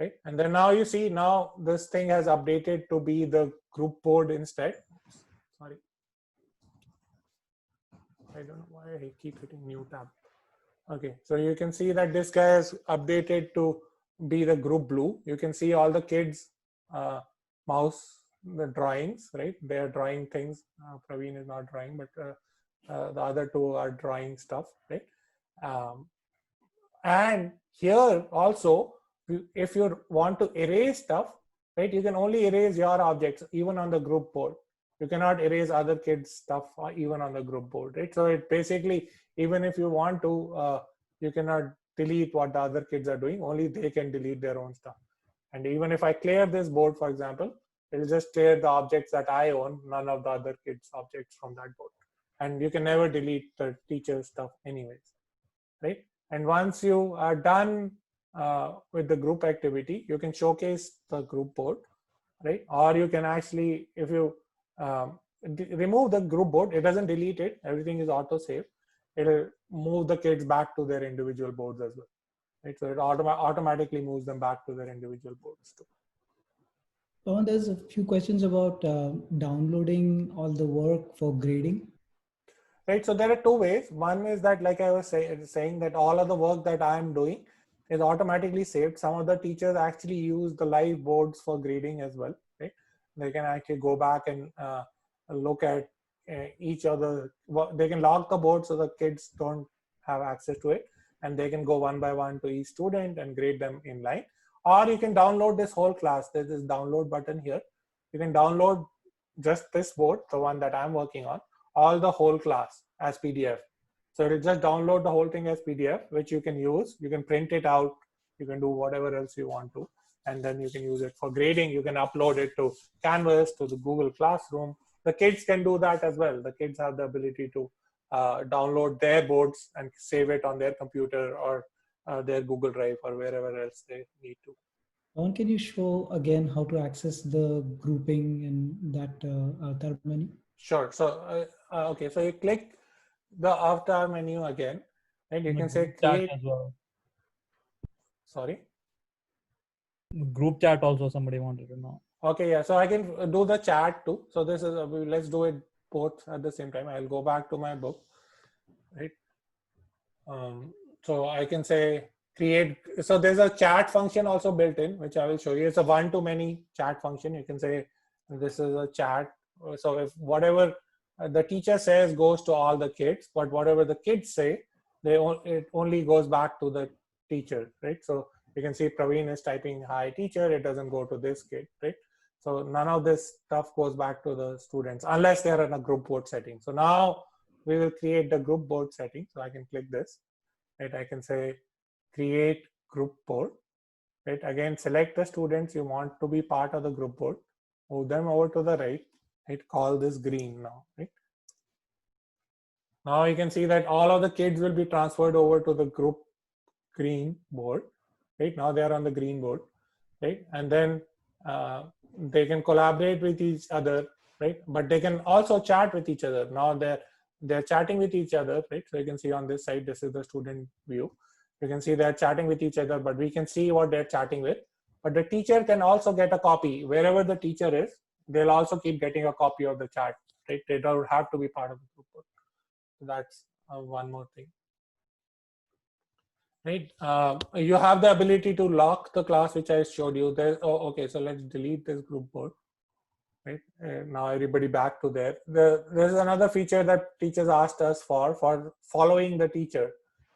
right? And then now you see, now this thing has updated to be the group board instead. Sorry, I don't know why I keep hitting new tab. Okay, so you can see that this guy is updated to be the group blue. You can see all the kids mouse the drawings, right? They are drawing things. Praveen is not drawing, but the other two are drawing stuff, right? Um, and here also, if you want to erase stuff, right, you can only erase your objects even on the group board. You cannot erase other kids' stuff even on the group board, right? So it basically, even if you want to, you cannot delete what the other kids are doing. Only they can delete their own stuff. And even if I clear this board, for example, it will just clear the objects that I own, none of the other kids' objects from that board. And you can never delete the teacher's stuff anyways, right? And once you are done with the group activity, you can showcase the group board, right? Or you can actually, if you remove the group board, it doesn't delete it. Everything is auto save. It'll move the kids back to their individual boards as well, right? So it automatically moves them back to their individual boards too. There's a few questions about downloading all the work for grading. Right, so there are two ways. One is that, like I was saying, that all of the work that I'm doing is automatically saved. Some of the teachers actually use the live boards for grading as well, right? They can actually go back and look at each other. They can lock the board so the kids don't have access to it, and they can go one by one to each student and grade them in line. Or you can download this whole class. There's this download button here. You can download just this board, the one that I'm working on, all the whole class as PDF. So it'll just download the whole thing as PDF, which you can use. You can print it out. You can do whatever else you want to. And then you can use it for grading. You can upload it to Canvas, to the Google Classroom. The kids can do that as well. The kids have the ability to download their boards and save it on their computer or their Google Drive or wherever else they need to. Can you show again how to access the grouping in that avatar menu? Sure. So, okay. So you click the avatar menu again, and you can say create. As well. Sorry. Group chat also somebody wanted to know. Okay, yeah. So I can do the chat too. So this is let's do it both at the same time. I'll go back to my book, right? So I can say create. So there's a chat function also built in, which I will show you. It's a one-to-many chat function. You can say this is a chat. So if whatever the teacher says goes to all the kids, but whatever the kids say, it only goes back to the teacher, right? So you can see Praveen is typing hi teacher. It doesn't go to this kid, right? So none of this stuff goes back to the students unless they're in a group board setting. So now we will create the group board setting. So I can click this, right? I can say create group board, right? Again, select the students you want to be part of the group board, move them over to the right, right? Call this green now, right? Now you can see that all of the kids will be transferred over to the group green board, right? Now they are on the green board, right? And then they can collaborate with each other, right? But they can also chat with each other. Now they're chatting with each other, right? So you can see on this side, this is the student view. You can see they're chatting with each other, but we can see what they're chatting with. But the teacher can also get a copy. Wherever the teacher is, they'll also keep getting a copy of the chat, right? They don't have to be part of the group board. So that's one more thing. Right, you have the ability to lock the class, which I showed you. Okay, so let's delete this group board. Right, now everybody back to there. There's another feature that teachers asked us for following the teacher.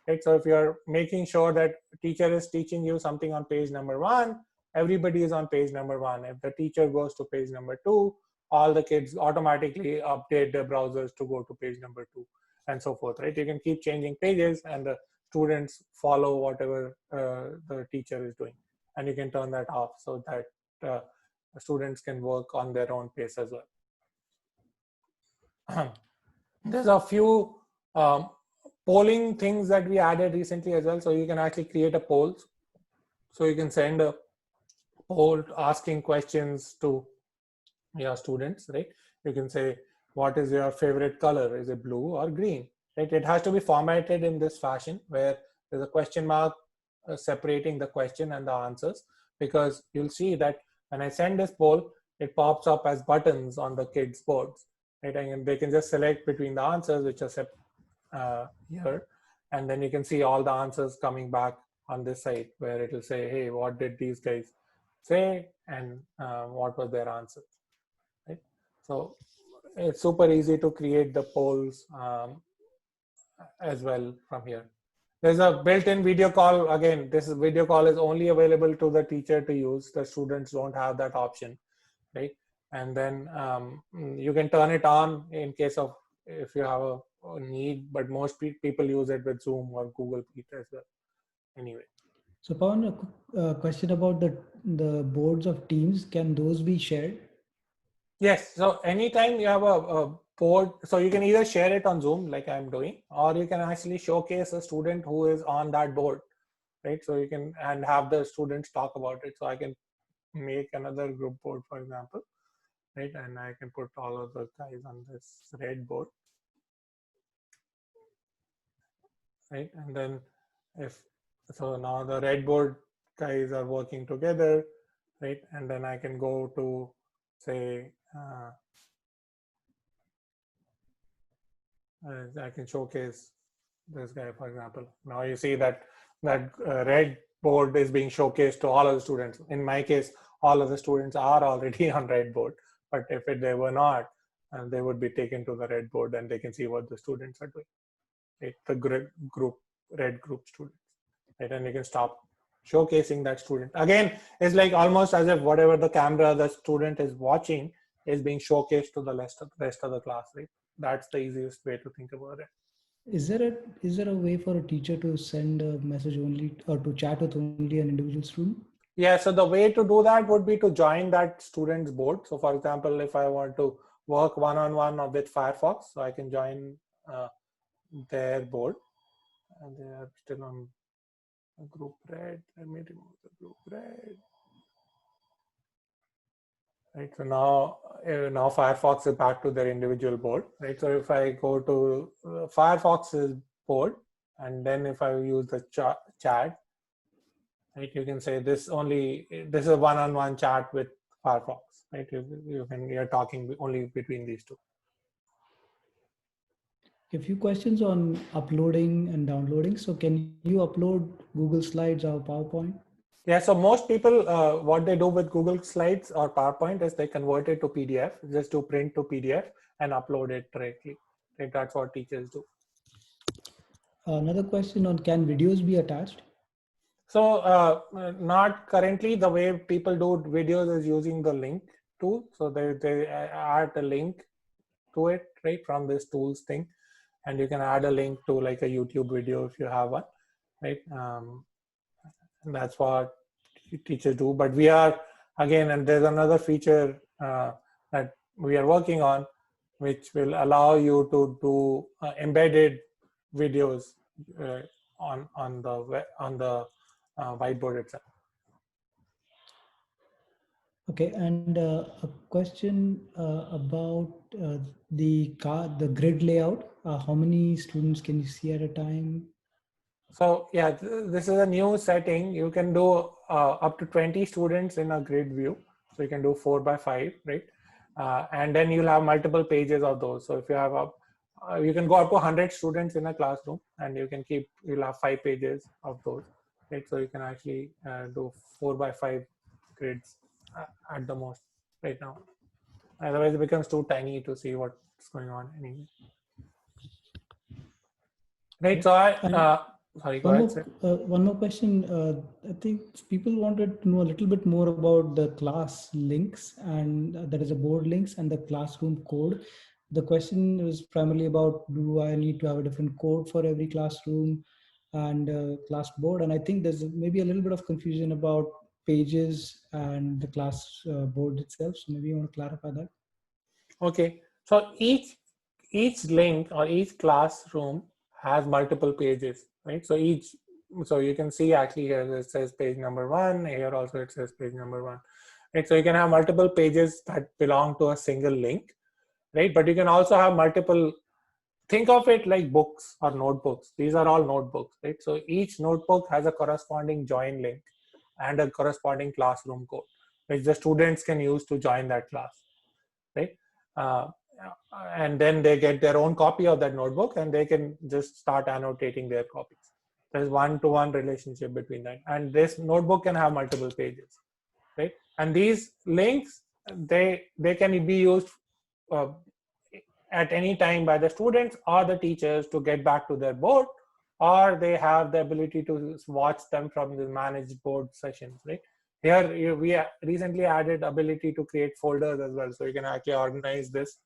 Right, so if you're making sure that teacher is teaching you something on page number 1, everybody is on page number 1. If the teacher goes to page number 2, all the kids automatically update their browsers to go to page number 2, and so forth. Right, you can keep changing pages, and the students follow whatever the teacher is doing, and you can turn that off so that students can work on their own pace as well. There's a few polling things that we added recently as well. So you can actually create a poll. So you can send a poll asking questions to your students, right? You can say what is your favorite color? Is it blue or green? Right? It has to be formatted in this fashion where there's a question mark separating the question and the answers, because you'll see that when I send this poll, it pops up as buttons on the kids' boards. Right? And they can just select between the answers, which are set here, and then you can see all the answers coming back on this side where it will say, hey, what did these guys say, and what was their answer, right? So it's super easy to create the polls as well from here. There's a built-in video call. Again, this video call is only available to the teacher to use. The students don't have that option, right? And then you can turn it on in case of if you have a need, but most people use it with Zoom or Google Meet as well. Anyway. So Pawan, a question about the boards of Teams. Can those be shared? Yes. So anytime you have a board, so you can either share it on Zoom like I'm doing, or you can actually showcase a student who is on that board, right? So you can and have the students talk about it. So I can make another group board, for example, right? And I can put all of the guys on this red board, right? And then if so, now the red board guys are working together, right? And then I can go to say I can showcase this guy, for example. Now you see that red board is being showcased to all of the students. In my case, all of the students are already on red board, but if they were not, they would be taken to the red board and they can see what the students are doing. Right? The red group students, right? And you can stop showcasing that student. Again, it's like almost as if whatever the camera the student is watching is being showcased to the rest of the class, right? That's the easiest way to think about it. Is there a way for a teacher to send a message only or to chat with only an individual student? Yeah, so the way to do that would be to join that student's board. So for example, if I want to work one-on-one with Firefox, so I can join their board, and they are still on a group red. Let me remove the group red. Right, so now Firefox is back to their individual board, right? So if I go to Firefox's board, and then if I use the chat, right, you can say this is a one-on-one chat with Firefox, right? You're talking only between these two. A few questions on uploading and downloading. So can you upload Google Slides or PowerPoint? Yeah, so most people, what they do with Google Slides or PowerPoint is they convert it to PDF, just to print to PDF and upload it directly. I think that's what teachers do. Another question on, can videos be attached? So not currently. The way people do videos is using the link tool. So they add a link to it, right, from this tools thing. And you can add a link to like a YouTube video if you have one, right? And that's what teachers do. But we are, again, and there's another feature that we are working on, which will allow you to do embedded videos on the whiteboard itself. Okay, and a question about the grid layout. How many students can you see at a time? So yeah, this is a new setting. You can do up to 20 students in a grid view. So you can do 4 by 5, right? And then you'll have multiple pages of those. So if you have you can go up to 100 students in a classroom, and you'll have 5 pages of those, right? So you can actually do 4 by 5 grids at the most right now. Otherwise, it becomes too tiny to see what's going on anyway. Right. So sorry, go ahead, sir. One more question. I think people wanted to know a little bit more about the class links, and there is a board links and the classroom code. The question was primarily about, do I need to have a different code for every classroom and class board? And I think there's maybe a little bit of confusion about pages and the class board itself. So maybe you want to clarify that. Okay. So each link or each classroom has multiple pages, right? So you can see actually here it says page number 1. Here also it says page number 1. Right? So you can have multiple pages that belong to a single link, right? But you can also have multiple. Think of it like books or notebooks. These are all notebooks, right? So each notebook has a corresponding join link and a corresponding classroom code, which the students can use to join that class, right? Uh, and then they get their own copy of that notebook and they can just start annotating their copies. There's one-to-one relationship between that. And this notebook can have multiple pages, right? And these links, they can be used uh, at any time by the students or the teachers to get back to their board, or they have the ability to watch them from the managed board sessions, right? Here we recently added ability to create folders as well, so you can actually organize this.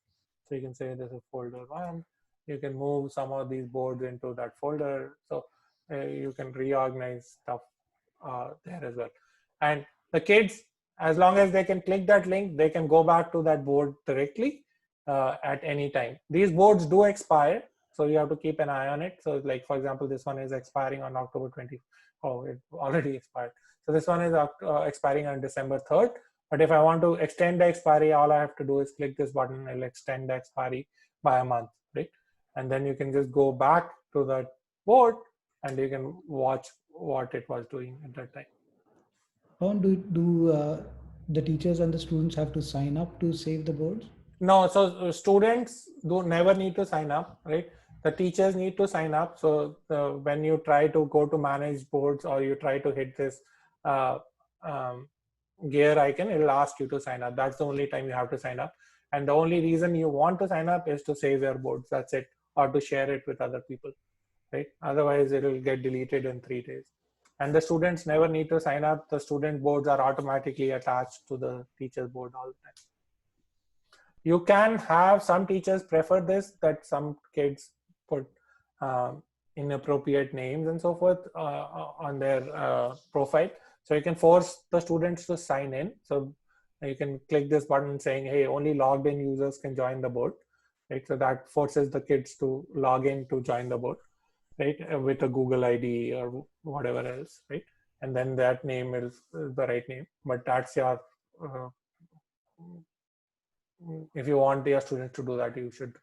So you can say this is folder 1, you can move some of these boards into that folder, so you can reorganize stuff there as well. And the kids, as long as they can click that link, they can go back to that board directly at any time. These boards do expire, so you have to keep an eye on it. So like, for example, this one is expiring on October 20. Oh, it already expired. So this one is expiring on December 3rd. But if I want to extend the expiry, all I have to do is click this button. It'll extend the expiry by a month, right? And then you can just go back to that board and you can watch what it was doing at that time. How do the teachers and the students have to sign up to save the boards? No, so students do never need to sign up, right? The teachers need to sign up. So when you try to go to manage boards or you try to hit this uh, um, gear icon, it'll ask you to sign up. That's the only time you have to sign up. And the only reason you want to sign up is to save your boards. That's it, or to share it with other people, right? Otherwise, it'll get deleted in 3 days. And the students never need to sign up. The student boards are automatically attached to the teacher's board all the time. You can have some teachers prefer this, that some kids put inappropriate names and so forth on their profile. So you can force the students to sign in. So you can click this button saying, hey, only logged in users can join the board, right? So that forces the kids to log in to join the board, right? With a Google ID or whatever else, right? And then that name is the right name, but that's your if you want your students to do that, you should.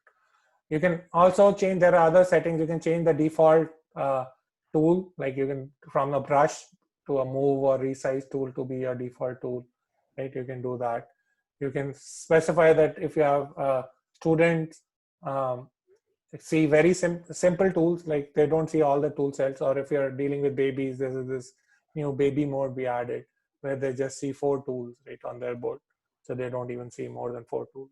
You can also change, there are other settings. You can change the default tool, like you can, from a brush to a move or resize tool to be your default tool, right? You can do that. You can specify that if you have students see very simple tools, like they don't see all the tool sets, or if you're dealing with babies, there is this new baby mode we added where they just see 4 tools right on their board. So they don't even see more than 4 tools.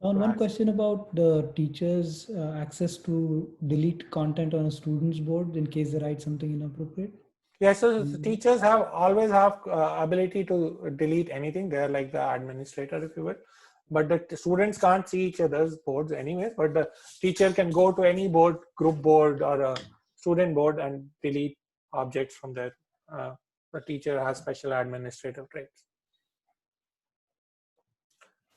One question about the teachers' access to delete content on a student's board in case they write something inappropriate. Yeah, so teachers always have ability to delete anything. They're like the administrator, if you will. But the students can't see each other's boards anyways. But the teacher can go to any board, group board or a student board, and delete objects from there. The teacher has special administrative traits.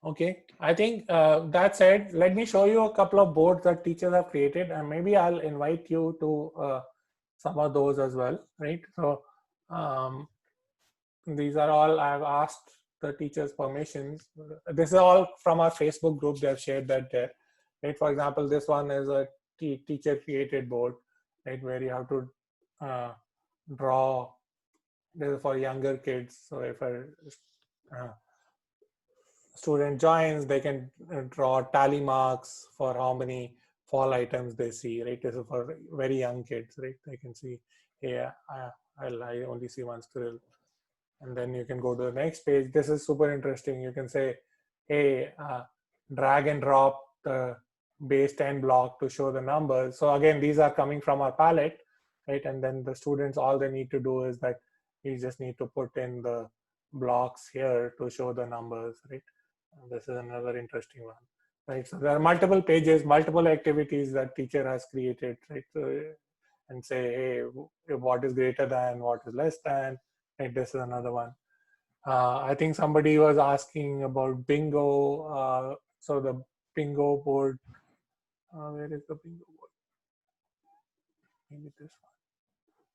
Okay, I think that said, let me show you a couple of boards that teachers have created, and maybe I'll invite you to some of those as well, right? So these are all, I've asked the teachers' permissions. This is all from our Facebook group. They've shared that there, right? For example, this one is a teacher created board, right? Where you have to draw. This is for younger kids. So if a student joins, they can draw tally marks for how many fall items they see, right? This is for very young kids, right? They can see, yeah, I only see 1 squirrel. And then you can go to the next page. This is super interesting. You can say, hey, drag and drop the base 10 block to show the numbers. So again, these are coming from our palette, right? And then the students, all they need to do is that you just need to put in the blocks here to show the numbers, right? And this is another interesting one, right? So there are multiple pages, multiple activities that teacher has created, right? So, and say, hey, what is greater than, what is less than, right? This is another one. I think somebody was asking about bingo. So the bingo board, where is the bingo board? Maybe this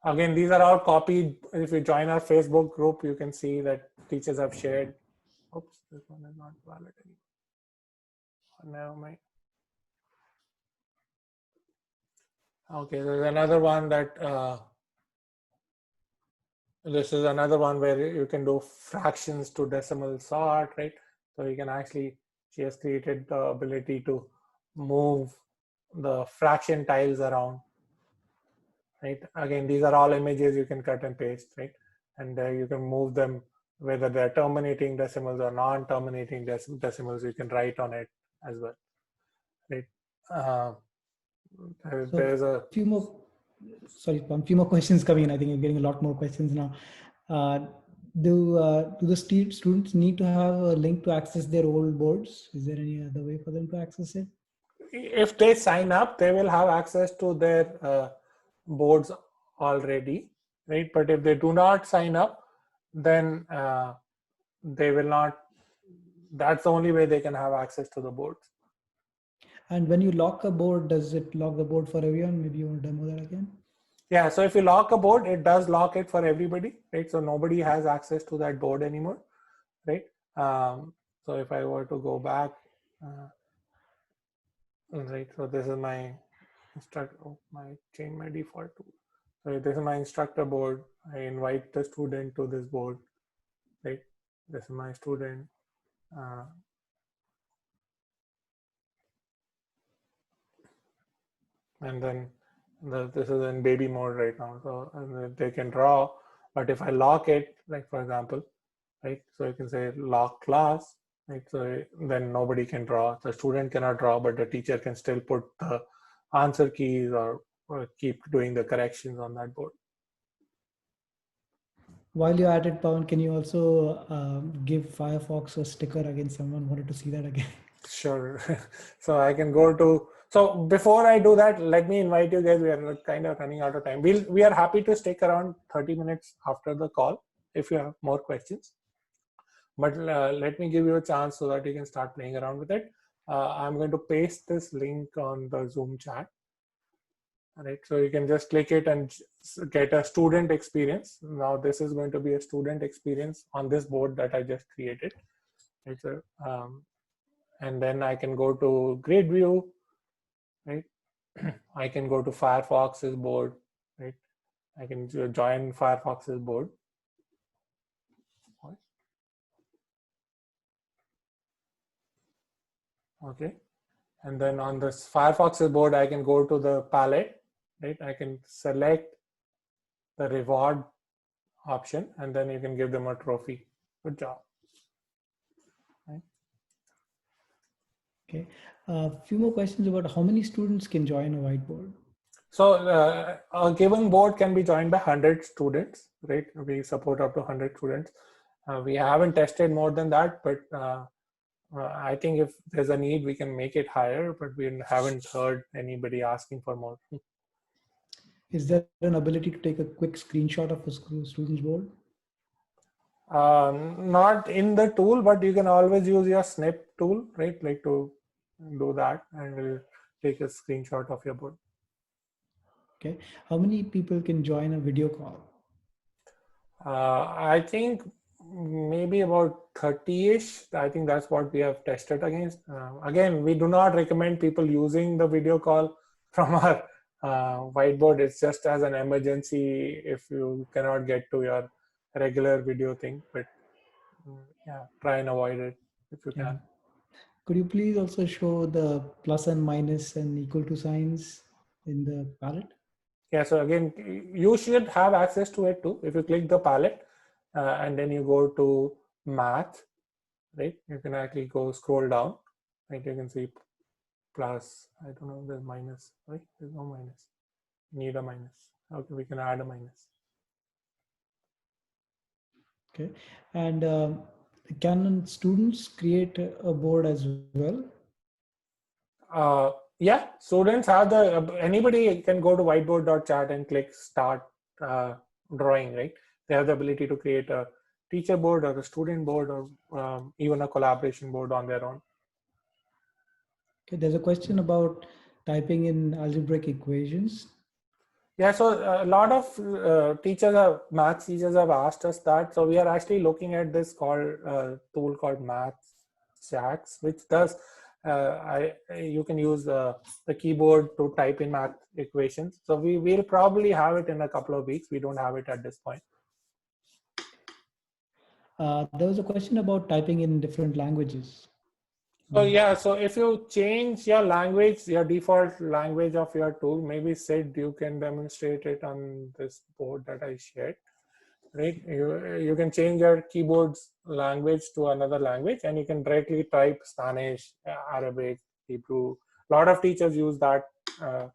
one. Again, these are all copied. If you join our Facebook group, you can see that teachers have shared. Oops, this one is not valid anymore. never mind. Okay, there's another one that this is another one where you can do fractions to decimal sort, right? So you can actually, she has created the ability to move the fraction tiles around, right? Again, these are all images you can cut and paste, right? And you can move them, whether they're terminating decimals or non-terminating decimals, you can write on it as well, right? There's a few more. Sorry, a few more questions coming in. I think you're getting a lot more questions now. Do the students need to have a link to access their old boards? Is there any other way for them to access it? If they sign up, they will have access to their boards already, right? But if they do not sign up, then they will not. That's the only way they can have access to the boards. And when you lock a board, does it lock the board for everyone? Maybe you want to demo that again? Yeah, so if you lock a board, it does lock it for everybody, right? So nobody has access to that board anymore, right? So if I were to go back, right, so this is my instructor, change my default to. So this is my instructor board. I invite the student to this board, right? This is my student. And then this is in baby mode right now. So they can draw, but if I lock it, like for example, right? So you can say lock class, right? So then nobody can draw. The student cannot draw, but the teacher can still put the answer keys or keep doing the corrections on that board. While you're at it, Pawan, can you also give Firefox a sticker again? Someone wanted to see that again. Sure. So I can go to, so before I do that, let me invite you guys. We are kind of running out of time. We are happy to stick around 30 minutes after the call if you have more questions. But let me give you a chance so that you can start playing around with it. I'm going to paste this link on the Zoom chat. All right, so you can just click it and get a student experience. Now this is going to be a student experience on this board that I just created. Right, so, and then I can go to grid view, right? I can go to Firefox's board, right? I can join Firefox's board. Okay, and then on this Firefox's board, I can go to the palette, right? I can select the reward option, and then you can give them a trophy. Good job. Right? Okay, a few more questions about how many students can join a whiteboard. So a given board can be joined by 100 students, right? We support up to 100 students. We haven't tested more than that, but I think if there's a need, we can make it higher, but we haven't heard anybody asking for more. Is there an ability to take a quick screenshot of a student's board? Not in the tool, but you can always use your snip tool, right? Like to do that, and we'll take a screenshot of your board. Okay. How many people can join a video call? I think maybe about 30-ish. I think that's what we have tested against. Again, we do not recommend people using the video call from our whiteboard. It's just as an emergency if you cannot get to your regular video thing. But yeah, try and avoid it if you can. Could you please also show the plus and minus and equal to signs in the palette? Yeah, so again, you should have access to it too. If you click the palette and then you go to math, right? You can actually go scroll down, right? You can see plus, I don't know, there's minus, right? There's no minus. You need a minus. Okay, we can add a minus. Okay, and can students create a board as well? Yeah, students have the, anybody can go to Whiteboard.chat and click start drawing, right? They have the ability to create a teacher board or a student board or even a collaboration board on their own. Okay, there's a question about typing in algebraic equations. Yeah, so a lot of math teachers have asked us that. So we are actually looking at this tool called Math Jacks, which does you can use the keyboard to type in math equations. So we will probably have it in a couple of weeks. We don't have it at this point. There was a question about typing in different languages. So yeah, so if you change your language, your default language of your tool, maybe Sid, you can demonstrate it on this board that I shared, right? You can change your keyboard's language to another language, and you can directly type Spanish, Arabic, Hebrew. A lot of teachers use that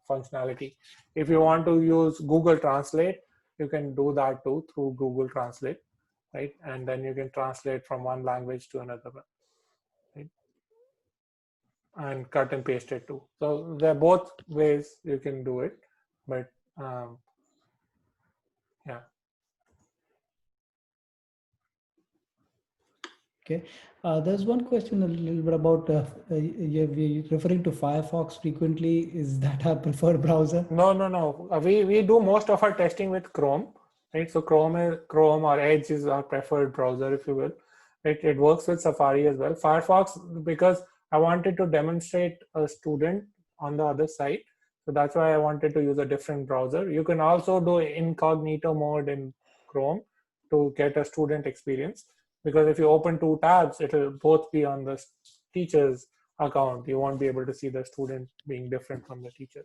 functionality. If you want to use Google Translate, you can do that too through Google Translate, right? And then you can translate from one language to another one, right? And cut and paste it too. So there are both ways you can do it, but yeah. Okay, there's one question a little bit about you're referring to Firefox frequently. Is that a preferred browser? No. We do most of our testing with Chrome, right? So Chrome or Edge is our preferred browser, if you will. It works with Safari as well. Firefox, because I wanted to demonstrate a student on the other side, so that's why I wanted to use a different browser. You can also do incognito mode in Chrome to get a student experience, because if you open two tabs, it will both be on the teacher's account. You won't be able to see the student being different from the teacher.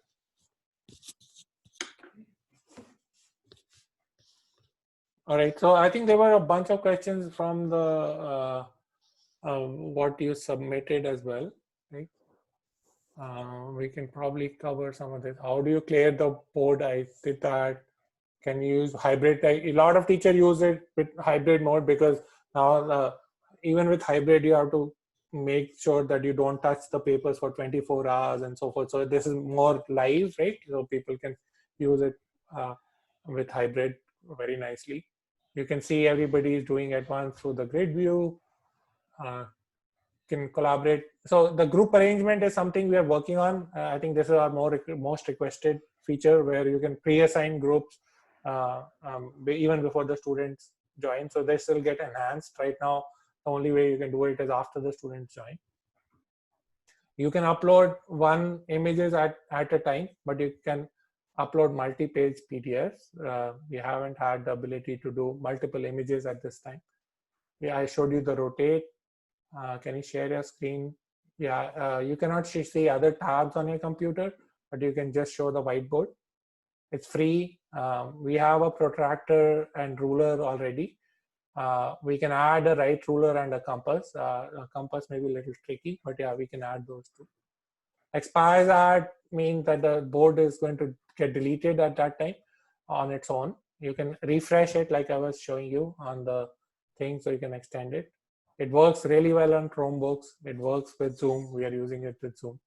All right, so I think there were a bunch of questions from the what you submitted as well, right? We can probably cover some of this. How do you clear the board? I did that. Can you use hybrid? A lot of teachers use it with hybrid mode, because now even with hybrid, you have to make sure that you don't touch the papers for 24 hours and so forth. So this is more live, right? So people can use it with hybrid very nicely. You can see everybody is doing at once through the grid view. Can collaborate. So the group arrangement is something we are working on. I think this is our most requested feature, where you can pre-assign groups even before the students join. So this will get enhanced. Right now, the only way you can do it is after the students join. You can upload one images at a time, but you can upload multi-page PDFs. We haven't had the ability to do multiple images at this time. Yeah, I showed you the rotate. Can you share your screen? Yeah, you cannot see other tabs on your computer, but you can just show the whiteboard. It's free. We have a protractor and ruler already. We can add a right ruler and a compass. A compass may be a little tricky, but yeah, we can add those too. Expires at means that the board is going to get deleted at that time on its own. You can refresh it like I was showing you on the thing, so you can extend it. It works really well on Chromebooks. It works with Zoom. We are using it with Zoom.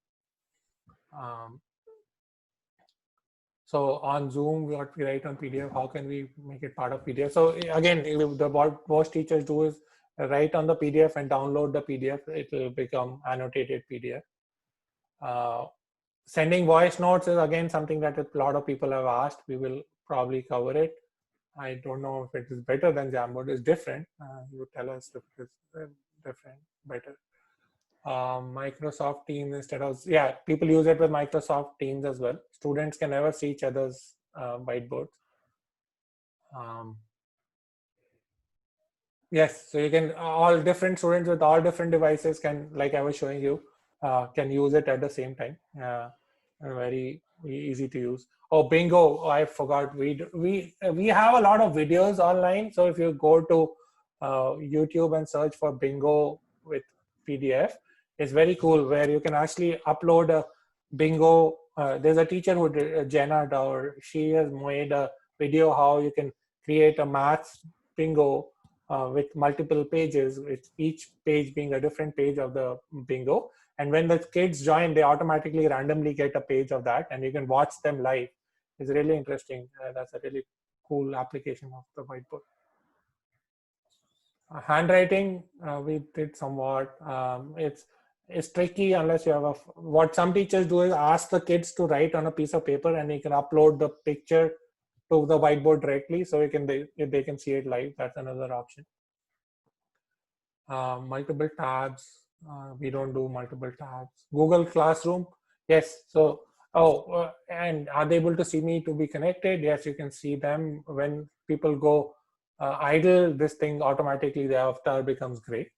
So on Zoom, what we write on PDF, how can we make it part of PDF? So again, what most teachers do is write on the PDF and download the PDF. It will become annotated PDF. Sending voice notes is again something that a lot of people have asked. We will probably cover it. I don't know if it is better than Jamboard. It's different. You tell us if it is different, better. Microsoft Teams instead of, yeah, people use it with Microsoft Teams as well. Students can never see each other's whiteboards. Yes, so you can, all different students with all different devices can, like I was showing you, can use it at the same time. Very easy to use. Oh, bingo! I forgot. We have a lot of videos online. So if you go to YouTube and search for bingo with PDF, it's very cool, where you can actually upload a bingo. There's a teacher who did, Jenna Dower. She has made a video how you can create a math bingo with multiple pages, with each page being a different page of the bingo. And when the kids join, they automatically randomly get a page of that, and you can watch them live. It's really interesting. That's a really cool application of the whiteboard. Handwriting, we did somewhat. It's tricky unless you have what some teachers do is ask the kids to write on a piece of paper, and you can upload the picture to the whiteboard directly, so they can see it live. That's another option. Multiple tabs. We don't do multiple tabs. Google Classroom, yes. So, and are they able to see me to be connected? Yes, you can see them. When people go idle, this thing automatically, the avatar becomes gray.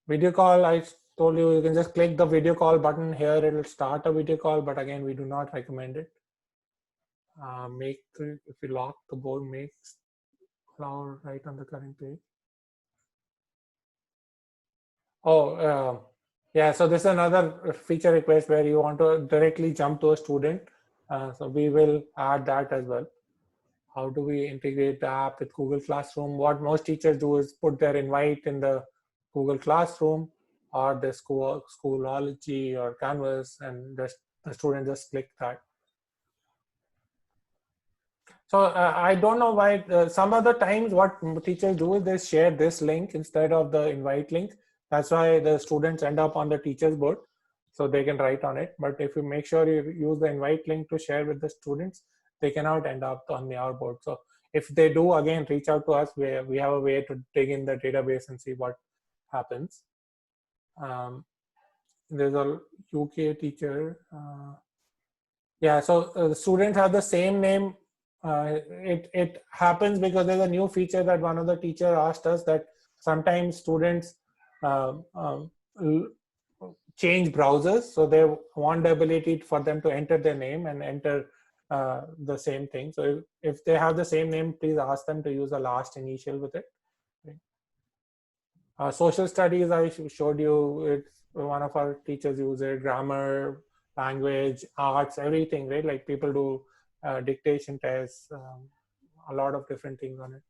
Video call, I told you, you can just click the video call button here. It'll start a video call, but again, we do not recommend it. If you lock the board, make allow right on the current page. Yeah, so this is another feature request where you want to directly jump to a student. So we will add that as well. How do we integrate the app with Google Classroom? What most teachers do is put their invite in the Google Classroom or the Schoology or Canvas, and the student just click that. So I don't know why some other times what teachers do is they share this link instead of the invite link. That's why the students end up on the teacher's board, so they can write on it. But if you make sure you use the invite link to share with the students, they cannot end up on our board. So if they do, again, reach out to us. We have a way to dig in the database and see what happens. There's a UK teacher. Yeah, so the students have the same name. It happens because there's a new feature that one of the teacher asked us, that sometimes students change browsers, so they want the ability for them to enter their name and enter the same thing. So if they have the same name, please ask them to use the last initial with it. Social studies, I showed you, it's one of our teachers use it. Grammar, language, arts, everything, right? Like people do dictation tests, a lot of different things on it.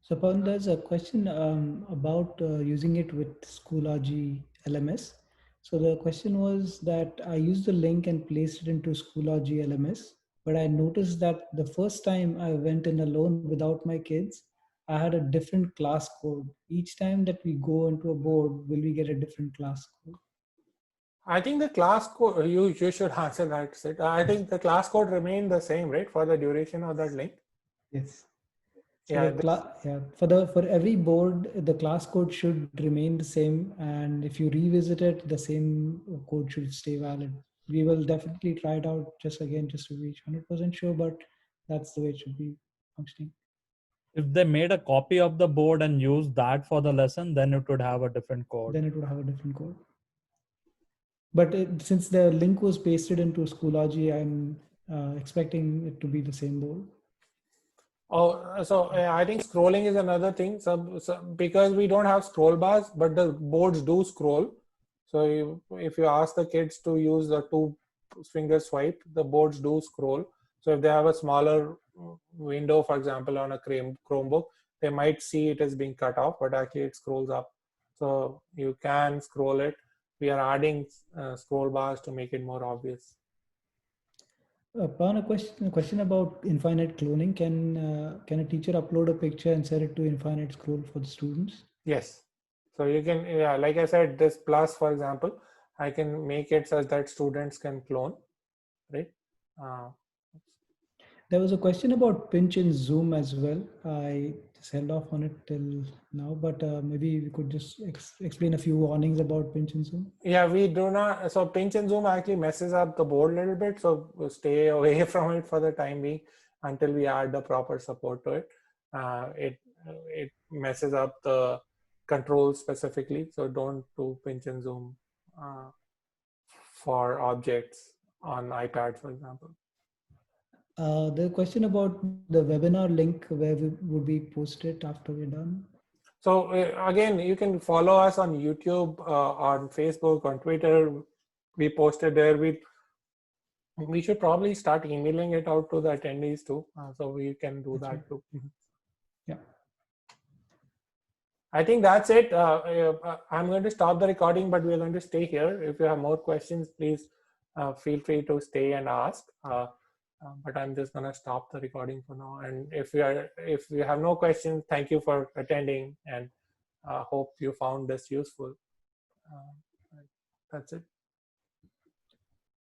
So Pawan, there's a question about using it with Schoology LMS. So the question was that I used the link and placed it into Schoology LMS, but I noticed that the first time I went in alone without my kids, I had a different class code. Each time that we go into a board, will we get a different class code? I think the class code, you should answer that, Sid. I think the class code remained the same, right, for the duration of that link? Yes. So Yeah, for every board, the class code should remain the same, and if you revisit it, the same code should stay valid. We will definitely try it out just to be 100% sure, but that's the way it should be functioning. If they made a copy of the board and used that for the lesson, then it would have a different code. Then it would have a different code. But since the link was pasted into Schoology, I'm expecting it to be the same board. Oh, so I think scrolling is another thing. So because we don't have scroll bars, but the boards do scroll. So if you ask the kids to use the 2-finger swipe, the boards do scroll. So if they have a smaller window, for example, on a Chromebook, they might see it as being cut off, but actually it scrolls up. So you can scroll it. We are adding scroll bars to make it more obvious. Upon a question about infinite cloning, can a teacher upload a picture and set it to infinite scroll for the students? Yes. So you can, yeah, like I said, this plus, for example, I can make it such that students can clone, right? There was a question about pinch and zoom as well. I just held off on it till now, but maybe we could just explain a few warnings about pinch and zoom. Yeah, we do not. So pinch and zoom actually messes up the board a little bit. So we'll stay away from it for the time being until we add the proper support to it. It messes up the controls specifically. So don't do pinch and zoom for objects on iPad, for example. The question about the webinar link, where would we post it after we're done? So again, you can follow us on YouTube, on Facebook, on Twitter. We posted there. We should probably start emailing it out to the attendees too, so we can do that too. Yeah. I think that's it. I'm going to stop the recording, but we're going to stay here. If you have more questions, please feel free to stay and ask. But I'm just going to stop the recording for now. And if you have no questions, thank you for attending, and hope you found this useful. That's it.